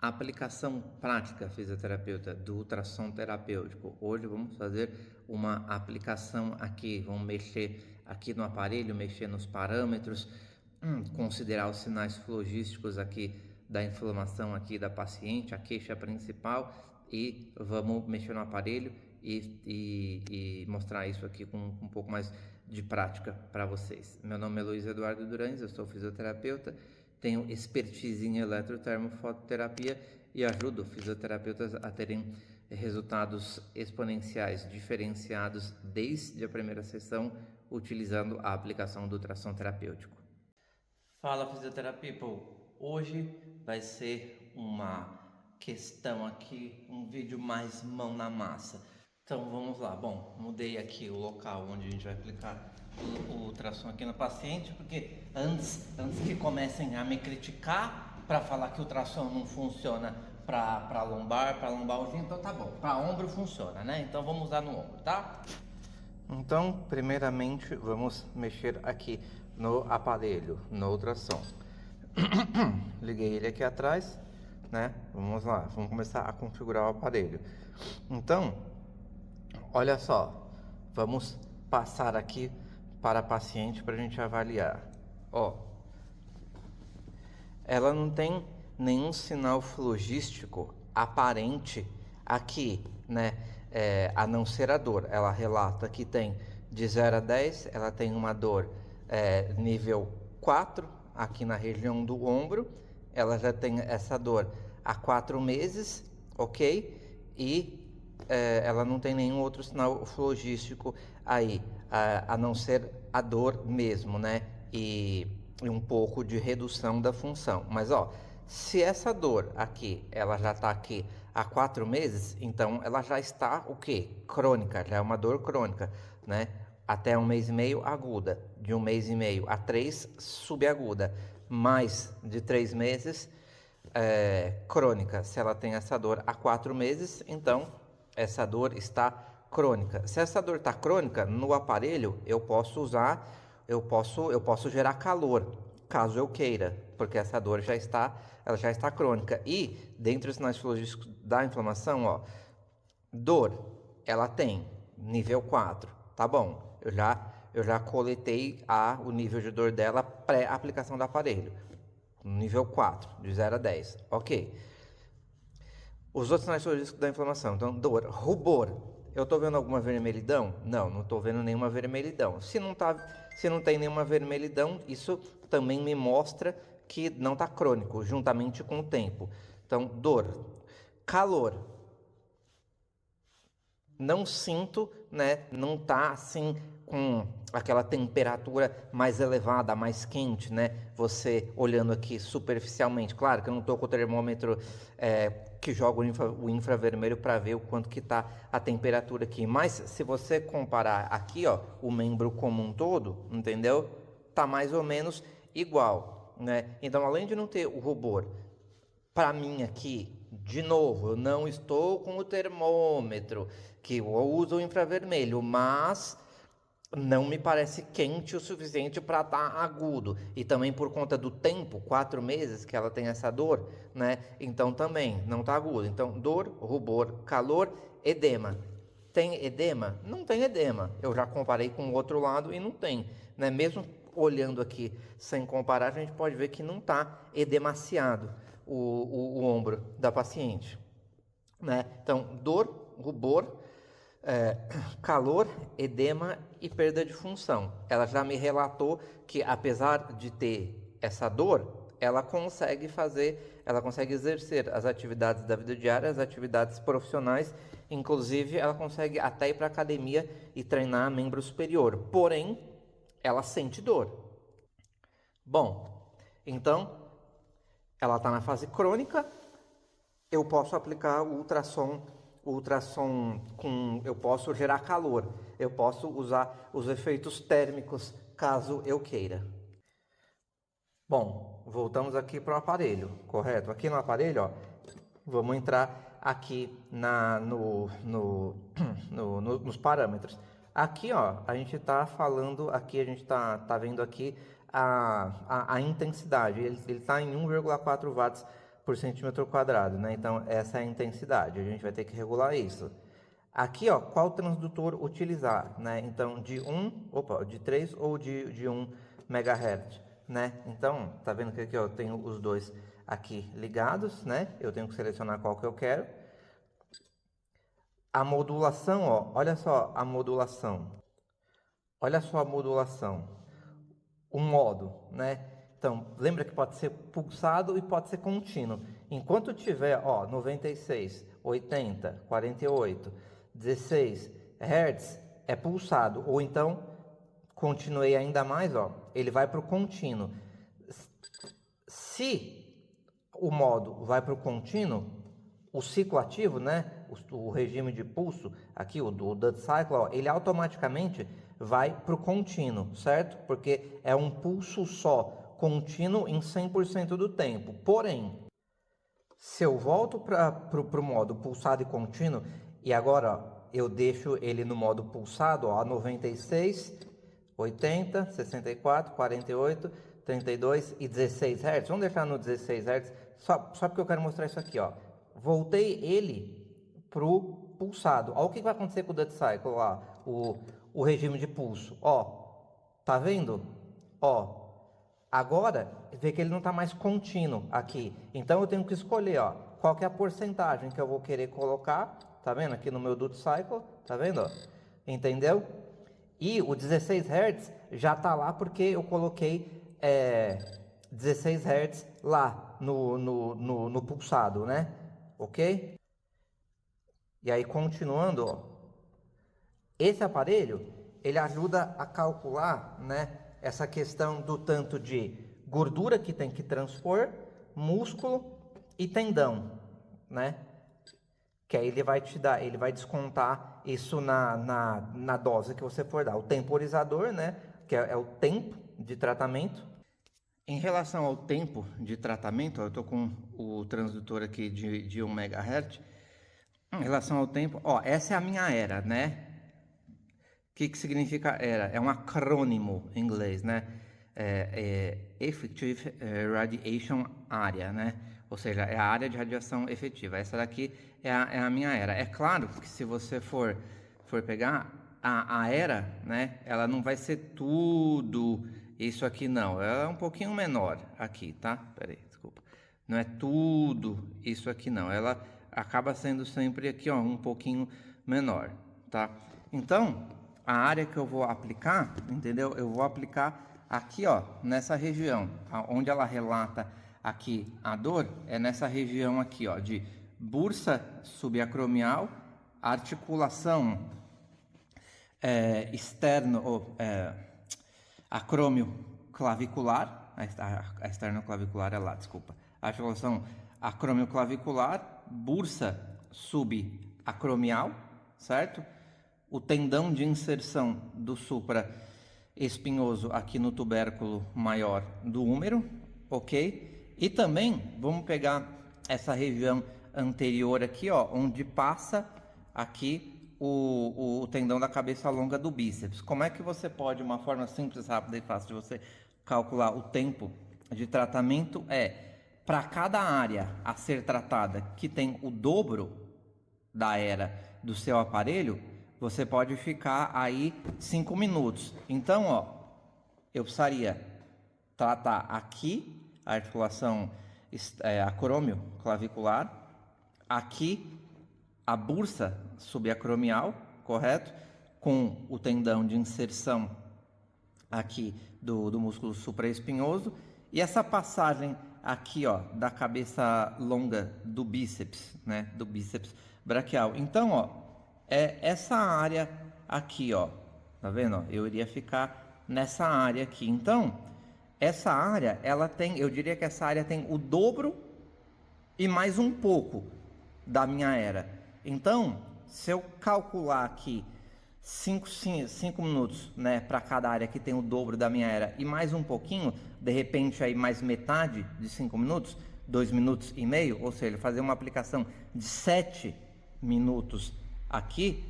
A aplicação prática, fisioterapeuta, do ultrassom terapêutico. Hoje vamos fazer uma aplicação aqui, vamos mexer aqui no aparelho, mexer nos parâmetros, considerar os sinais flogísticos aqui da inflamação aqui da paciente, a queixa principal, e vamos mexer no aparelho e mostrar isso aqui com um pouco mais de prática para vocês. Meu nome é Luiz Eduardo Durães, eu sou fisioterapeuta, tenho expertise em eletrotermofototerapia e ajudo fisioterapeutas a terem resultados exponenciais diferenciados desde a primeira sessão, utilizando a aplicação do ultrassom terapêutico. Fala, Fisioterapia People! Hoje vai ser uma questão aqui, um vídeo mais mão na massa. Então vamos lá. Bom, mudei aqui o local onde a gente vai aplicar o ultrassom aqui no paciente, porque antes que comecem a me criticar para falar que o ultrassom não funciona para lombalgia, então tá bom, para ombro funciona, né? Então vamos usar no ombro, tá? Então, primeiramente, vamos mexer aqui no aparelho, no ultrassom. Liguei ele aqui atrás, né? Vamos lá, vamos começar a configurar o aparelho. Então, olha só, vamos passar aqui para a paciente para a gente avaliar. Ó, ela não tem nenhum sinal flogístico aparente aqui, né? A não ser a dor. Ela relata que tem de 0 a 10, ela tem uma dor nível 4 aqui na região do ombro. Ela já tem essa dor há 4 meses, ok? E ela não tem nenhum outro sinal flogístico aí, a não ser a dor mesmo, né? E um pouco de redução da função. Mas ó, se essa dor aqui, ela já está aqui há 4 meses, então ela já está o quê? Crônica, já é uma dor crônica, né? Até 1 mês e meio aguda, de 1 mês e meio a 3 subaguda, mais de 3 meses crônica. Se ela tem essa dor há 4 meses, então essa dor está crônica. Se essa dor está crônica, no aparelho eu posso usar, eu posso gerar calor, caso eu queira, porque essa dor ela já está crônica. E dentre os sinais flogísticos da inflamação, ó, dor, ela tem nível 4, tá bom? Eu já coletei o nível de dor dela pré-aplicação do aparelho. Nível 4, de 0 a 10, ok. Os outros sinais flogísticos da inflamação, então dor, rubor. Eu tô vendo alguma vermelhidão? Não, não tô vendo nenhuma vermelhidão. Se não tem nenhuma vermelhidão, isso também me mostra que não tá crônico, juntamente com o tempo. Então, dor, calor. Não sinto, né? Não tá assim com aquela temperatura mais elevada, mais quente, né? Você olhando aqui superficialmente. Claro que eu não tô com o termômetro que joga o infravermelho para ver o quanto que tá a temperatura aqui. Mas se você comparar aqui, ó, o membro como um todo, entendeu? Tá mais ou menos igual, né? Então, além de não ter o rubor, para mim aqui, de novo, eu não estou com o termômetro, que eu uso o infravermelho, mas não me parece quente o suficiente para estar agudo. E também por conta do tempo, 4 meses que ela tem essa dor, né? Então também não está agudo. Então, dor, rubor, calor, edema. Tem edema? Não tem edema. Eu já comparei com o outro lado e não tem, né? Mesmo olhando aqui sem comparar, a gente pode ver que não está edemaciado o ombro da paciente, né? Então, dor, rubor, calor, edema e perda de função. Ela já me relatou que, apesar de ter essa dor, ela consegue exercer as atividades da vida diária, as atividades profissionais, inclusive ela consegue até ir para a academia e treinar membro superior. Porém, ela sente dor. Bom, então ela está na fase crônica. Eu posso aplicar o ultrassom eu posso gerar calor, eu posso usar os efeitos térmicos caso eu queira. Bom, voltamos aqui para o aparelho, correto? Aqui no aparelho, ó, vamos entrar aqui nos parâmetros. Aqui, ó, a gente está falando, aqui a gente está vendo aqui a intensidade. Ele está em 1,4 watts por centímetro quadrado, né? Então, essa é a intensidade, a gente vai ter que regular isso. Aqui, ó, qual transdutor utilizar, né? Então, de 3 ou de 1 MHz, né? Então, tá vendo que aqui, ó, eu tenho os dois aqui ligados, né? Eu tenho que selecionar qual que eu quero. A modulação, ó, olha só a modulação. Olha só a modulação. O modo, né? Então, lembra que pode ser pulsado e pode ser contínuo. Enquanto tiver, ó, 96, 80, 48, 16 Hz, é pulsado. Ou então, continuei ainda mais, ó, ele vai para o contínuo. Se o modo vai para o contínuo, o ciclo ativo, né, o regime de pulso, aqui o duty cycle, ó, ele automaticamente vai para o contínuo, certo? Porque é um pulso só, contínuo em 100% do tempo. Porém, se eu volto para o modo pulsado e contínuo, e agora ó, eu deixo ele no modo pulsado, ó, 96, 80, 64, 48, 32 e 16 Hz. Vamos deixar no 16 Hz, só porque eu quero mostrar isso aqui, ó. Voltei ele pro pulsado. Olha o que vai acontecer com o duty cycle lá, o regime de pulso. Ó, tá vendo? Ó, agora vê que ele não está mais contínuo aqui. Então eu tenho que escolher, ó, qual que é a porcentagem que eu vou querer colocar. Tá vendo aqui no meu duty cycle? Tá vendo? Ó? Entendeu? E o 16 Hz já tá lá porque eu coloquei 16 Hz lá no pulsado, né? Ok? E aí, continuando, ó, esse aparelho, ele ajuda a calcular, né, essa questão do tanto de gordura que tem que transpor, músculo e tendão, né? Que aí ele vai te dar, ele vai descontar isso na dose que você for dar. O temporizador, né, que é o tempo de tratamento. Em relação ao tempo de tratamento, ó, eu estou com o transdutor aqui de 1 MHz. Em relação ao tempo, ó, essa é a minha ERA, né? O que significa ERA? É um acrônimo em inglês, né? Effective Radiation Area, né? Ou seja, é a área de radiação efetiva. Essa daqui é a minha ERA. É claro que se você for pegar a ERA, né? Ela não vai ser tudo isso aqui, não. Ela é um pouquinho menor aqui, tá? Pera aí, desculpa. Não é tudo isso aqui, não. Ela acaba sendo sempre aqui, ó, um pouquinho menor, tá? Então, a área que eu vou aplicar, entendeu? Eu vou aplicar aqui, ó, nessa região, onde ela relata aqui a dor, é nessa região aqui, ó, de bursa subacromial, articulação acrômio clavicular, a esternoclavicular é lá, desculpa, a articulação acrômio clavicular, bursa subacromial, certo? O tendão de inserção do supraespinhoso aqui no tubérculo maior do húmero, ok? E também vamos pegar essa região anterior aqui, ó, onde passa aqui o tendão da cabeça longa do bíceps. Como é que você pode, uma forma simples, rápida e fácil de você calcular o tempo de tratamento para cada área a ser tratada que tem o dobro da ERA do seu aparelho, você pode ficar aí 5 minutos. Então, ó, eu precisaria tratar aqui a articulação acrômio clavicular, aqui a bursa subacromial, correto? Com o tendão de inserção aqui do músculo supraespinhoso e essa passagem aqui, ó, da cabeça longa do bíceps, né? Do bíceps braquial. Então, ó, é essa área aqui, ó, tá vendo? Ó, eu iria ficar nessa área aqui. Então, essa área, ela tem, eu diria que essa área tem o dobro e mais um pouco da minha ERA. Então, se eu calcular aqui 5 minutos, né, para cada área que tem o dobro da minha ERA e mais um pouquinho, de repente aí mais metade de 5 minutos, 2 minutos e meio, ou seja, fazer uma aplicação de 7 minutos aqui,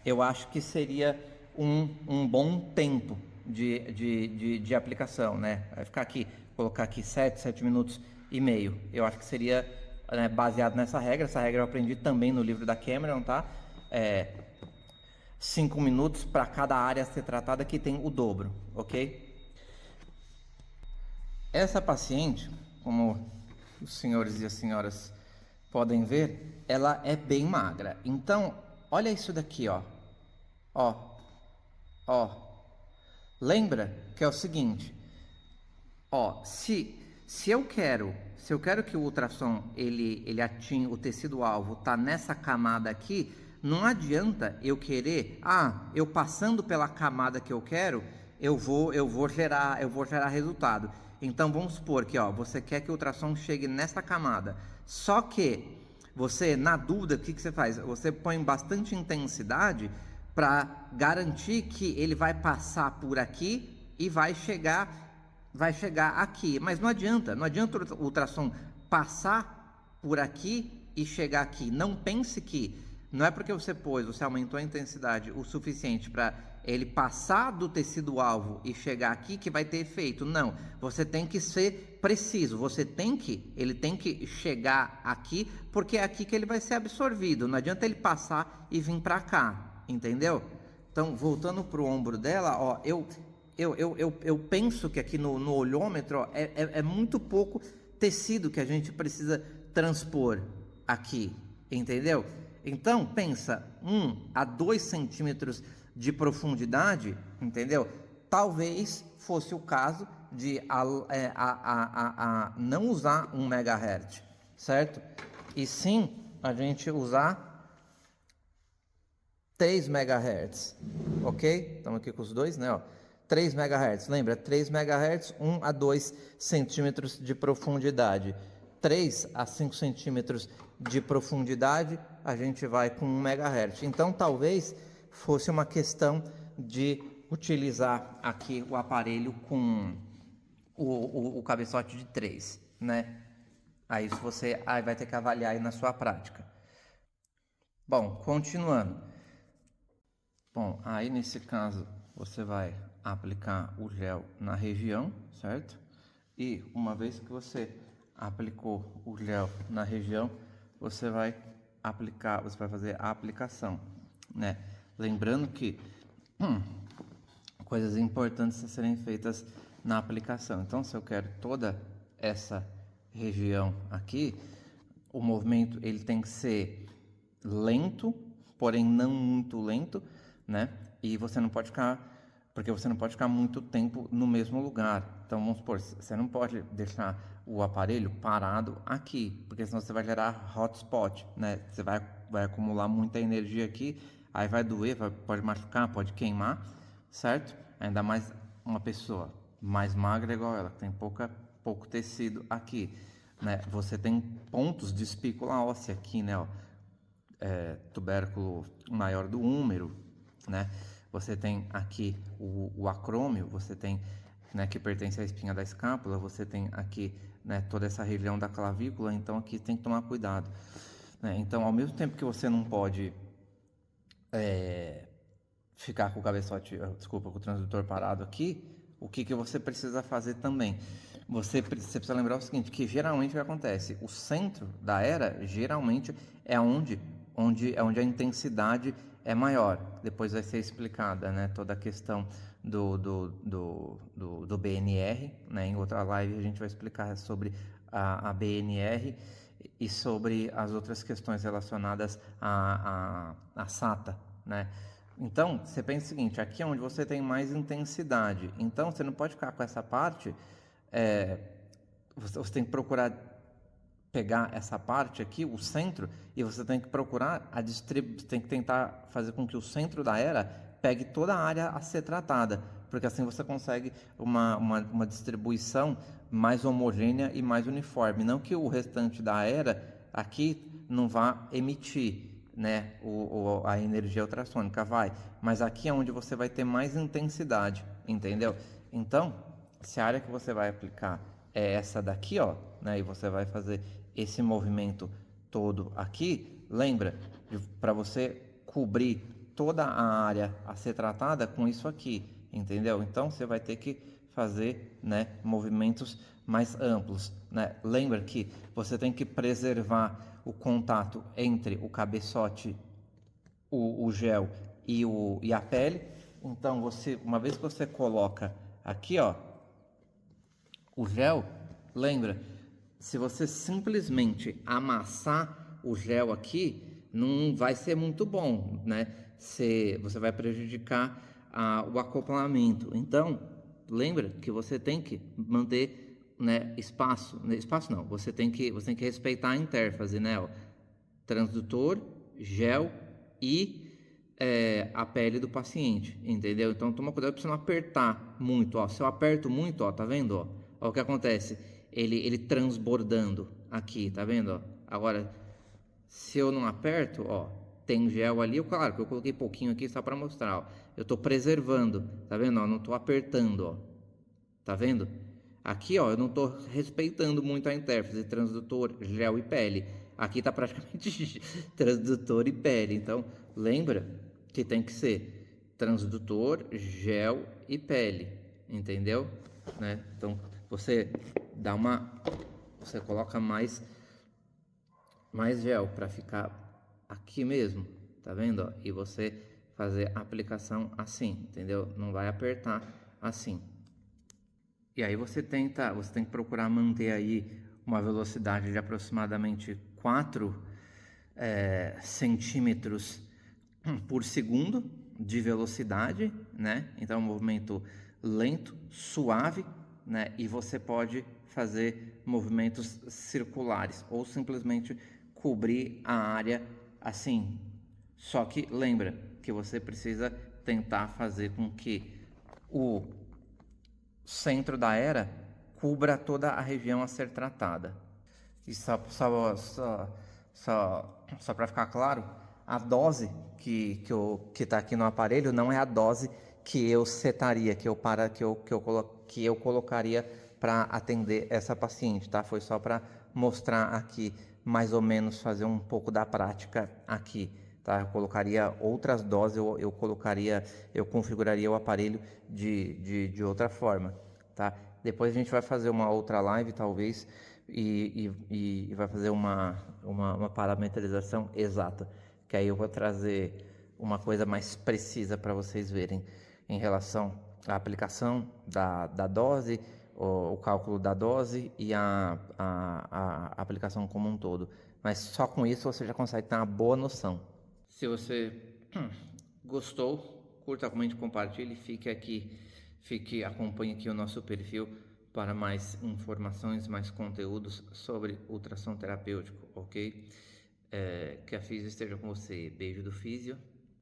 eu acho que seria um bom tempo de aplicação, né? Vai ficar aqui, colocar aqui 7 minutos meio. Eu acho que seria, né, baseado nessa regra. Essa regra eu aprendi também no livro da Cameron, tá? 5 minutos para cada área a ser tratada, que tem o dobro, ok? Essa paciente, como os senhores e as senhoras podem ver, ela é bem magra. Então, olha isso daqui, ó. Ó. Lembra que é o seguinte, ó, se eu quero que o ultrassom ele atinja o tecido alvo, tá nessa camada aqui, não adianta eu querer, eu passando pela camada que eu quero, eu vou gerar resultado. Então vamos supor que, ó, você quer que o ultrassom chegue nessa camada. Só que você, na dúvida, o que você faz? Você põe bastante intensidade para garantir que ele vai passar por aqui e vai chegar aqui. Mas não adianta o ultrassom passar por aqui e chegar aqui. Não pense que não é porque você aumentou a intensidade o suficiente para ele passar do tecido alvo e chegar aqui que vai ter efeito. Não, você tem que ser preciso, ele tem que chegar aqui, porque é aqui que ele vai ser absorvido. Não adianta ele passar e vir para cá, entendeu? Então, voltando para o ombro dela, ó, eu penso que aqui no olhômetro, ó, é muito pouco tecido que a gente precisa transpor aqui, entendeu? Então, pensa, 1 a 2 centímetros de profundidade, entendeu? Talvez fosse o caso de não usar 1 MHz, certo? E sim a gente usar 3 MHz, ok? Estamos aqui com os dois, né? Ó. 3 MHz, lembra? 3 MHz, 1 a 2 centímetros de profundidade. 3 a 5 centímetros de profundidade, a gente vai com 1 MHz. Então, talvez fosse uma questão de utilizar aqui o aparelho com o cabeçote de 3, né? Aí isso você vai ter que avaliar aí na sua prática. Bom, continuando. Bom, aí nesse caso você vai aplicar o gel na região, certo? E uma vez que você aplicou o gel na região, você vai fazer a aplicação, né? Lembrando que coisas importantes a serem feitas na aplicação. Então, se eu quero toda essa região aqui, o movimento ele tem que ser lento, porém não muito lento, né? E você não pode ficar muito tempo no mesmo lugar. Então, vamos supor, você não pode deixar o aparelho parado aqui, porque senão você vai gerar hotspot, né? Você vai acumular muita energia aqui, aí vai doer, pode machucar, pode queimar, certo? Ainda mais uma pessoa mais magra igual ela, que tem pouco tecido aqui, né? Você tem pontos de espícula óssea aqui, né? Ó, tubérculo maior do húmero, né? Você tem aqui o acrômio, você tem, né, que pertence à espinha da escápula, você tem aqui, né, toda essa região da clavícula, então aqui tem que tomar cuidado, né? Então, ao mesmo tempo que você não pode ficar com o com o transdutor parado aqui, o que você precisa fazer também? Você precisa lembrar o seguinte, que geralmente o que acontece? O centro da era, geralmente, é onde a intensidade é maior. Depois vai ser explicada, né, toda a questão do BNR, né? Em outra live a gente vai explicar sobre a BNR e sobre as outras questões relacionadas à SATA, né? Então, você pensa o seguinte, aqui é onde você tem mais intensidade, então você não pode ficar com essa parte, você tem que procurar pegar essa parte aqui, o centro, e você tem que procurar tem que tentar fazer com que o centro da era pegue toda a área a ser tratada, porque assim você consegue uma distribuição mais homogênea e mais uniforme, não que o restante da era aqui não vá emitir, né, a energia ultrassônica, mas aqui é onde você vai ter mais intensidade, entendeu? Então, se a área que você vai aplicar é essa daqui, ó, né, e você vai fazer esse movimento todo aqui, lembra, para você cobrir toda a área a ser tratada com isso aqui, entendeu? Então, você vai ter que fazer, né, movimentos mais amplos. né? Lembra que você tem que preservar o contato entre o cabeçote, o gel e a pele. Então, uma vez que você coloca aqui, ó, o gel, lembra, se você simplesmente amassar o gel aqui, não vai ser muito bom, né? Você vai prejudicar o acoplamento. Então, lembra que você tem que manter, né, espaço. Espaço não, você tem que respeitar a interface, né? Ó, transdutor, gel e a pele do paciente, entendeu? Então toma cuidado para você não apertar muito, ó. Se eu aperto muito, ó, tá vendo, ó? Ó, o que acontece? Ele transbordando aqui, tá vendo, ó? Agora, se eu não aperto, ó, tem gel ali, claro que eu coloquei pouquinho aqui só para mostrar, ó. Eu tô preservando, tá vendo, ó? Não tô apertando, ó. Tá vendo? Aqui, ó, eu não estou respeitando muito a interface transdutor, gel e pele. Aqui tá praticamente transdutor e pele. Então, lembra que tem que ser transdutor, gel e pele, entendeu? Né? Então, você você coloca mais gel para ficar aqui mesmo, tá vendo? Ó? E você fazer a aplicação assim, entendeu? Não vai apertar assim. E aí você tem que procurar manter aí uma velocidade de aproximadamente 4 centímetros por segundo de velocidade, né? Então é um movimento lento, suave, né? E você pode fazer movimentos circulares ou simplesmente cobrir a área assim. Só que lembra que você precisa tentar fazer com que o centro da era cubra toda a região a ser tratada. E só para ficar claro, a dose que está aqui no aparelho não é a dose que eu setaria, que eu colocaria para atender essa paciente, tá? Foi só para mostrar aqui, mais ou menos, fazer um pouco da prática aqui. Tá? Eu colocaria outras doses, eu configuraria o aparelho de outra forma, tá? Depois a gente vai fazer uma outra live, talvez, e vai fazer uma parametrização exata, que aí eu vou trazer uma coisa mais precisa para vocês verem em relação à aplicação da dose, o cálculo da dose e a aplicação como um todo. Mas só com isso você já consegue ter uma boa noção. Se você gostou, curta, comente, compartilhe, acompanhe aqui o nosso perfil para mais informações, mais conteúdos sobre ultrassom terapêutico, ok? Que a Físio esteja com você. Beijo do Físio.